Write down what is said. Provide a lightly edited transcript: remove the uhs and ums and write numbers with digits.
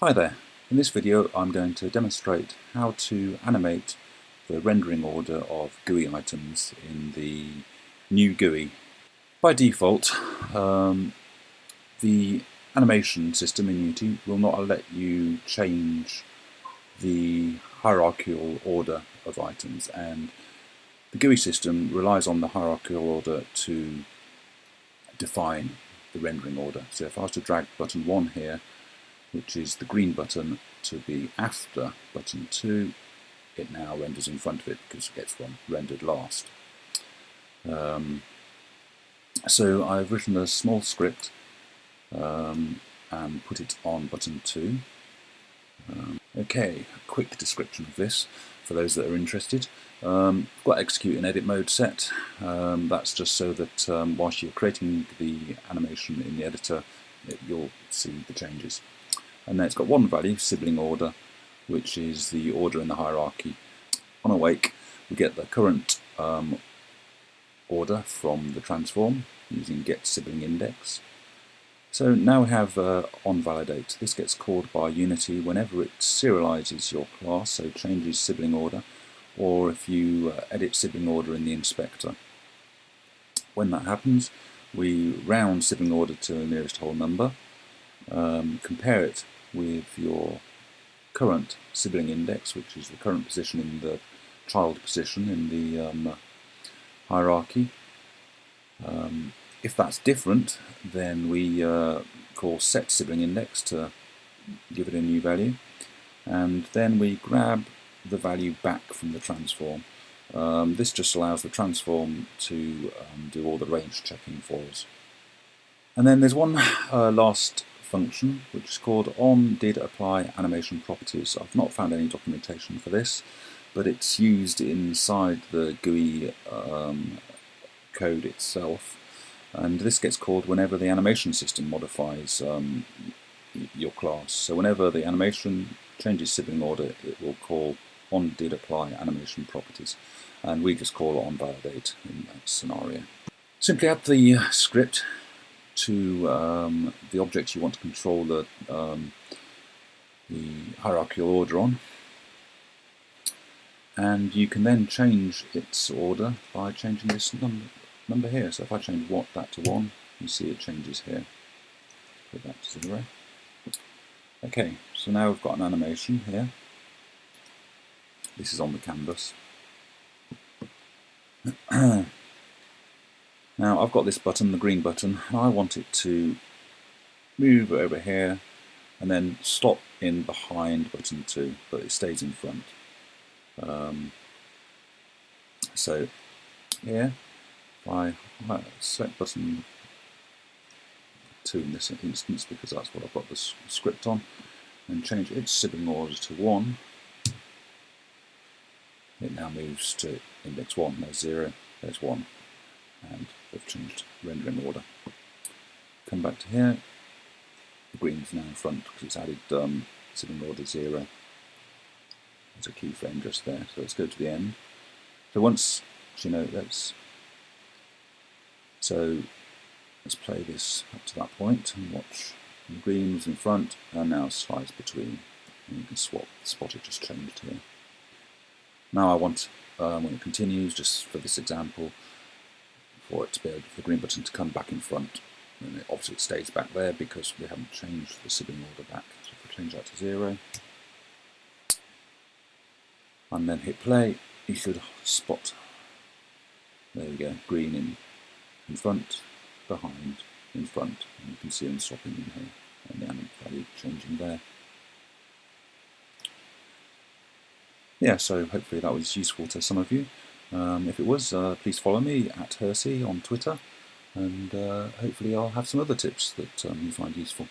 Hi there, in this video I'm going to demonstrate how to animate the rendering order of GUI items in the new GUI. By default, the animation system in Unity will not let you change the hierarchical order of items, and the GUI system relies on the hierarchical order to define the rendering order. So if I was to drag button 1 here, which is the green button, to be after button 2, it now renders in front of it because it gets rendered last. So I've written a small script and put it on button 2. Okay, a quick description of this for those that are interested. I've got execute in edit mode set. That's just so that whilst you're creating the animation in the editor, you'll see the changes. And then it's got one value, sibling order, which is the order in the hierarchy. On awake, we get the current order from the transform using get sibling index. So now we have onValidate. This gets called by Unity whenever it serializes your class, so changes sibling order, or if you edit sibling order in the inspector. When that happens, we round sibling order to the nearest whole number, compare it with your current sibling index, which is the current position in the child position in the hierarchy. If that's different, then we call set sibling index to give it a new value, and then we grab the value back from the transform. This just allows the transform to do all the range checking for us. And then there's one last function which is called onDidApply animation properties. I've not found any documentation for this, but it's used inside the GUI code itself, and this gets called whenever the animation system modifies your class. So whenever the animation changes sibling order, it will call onDidApply animation properties, and we just call onValidate in that scenario. Simply add the script to the object you want to control the hierarchical order on, and you can then change its order by changing this number here. So if I change that to 1, you see it changes here. Put that to 0. Okay, so now we've got an animation here. This is on the canvas. Now I've got this button, the green button, and I want it to move over here and then stop in behind button 2, but it stays in front. So here, if I select button 2 in this instance, because that's what I've got the script on, and change its sibling order to 1, it now moves to index 1. There's 0, there's 1. And they've changed rendering order. Come back to here, the green's now in front because it's added sibling order 0. There's a keyframe just there, so let's go to the end. So once you know let's play this up to that point and watch the green was in front and now slides between, and you can spot it just changed here. Now I want, when it continues, just for this example, for it to be able for the green button to come back in front, and obviously it stays back there because we haven't changed the sibling order back. So if we change that to 0 and then hit play, you should spot, there we go, green in front, behind, in front, and you can see them swapping in here and the animate value changing there. Yeah, so hopefully that was useful to some of you. If it was, please follow me at Hersey on Twitter, and hopefully I'll have some other tips that you find useful.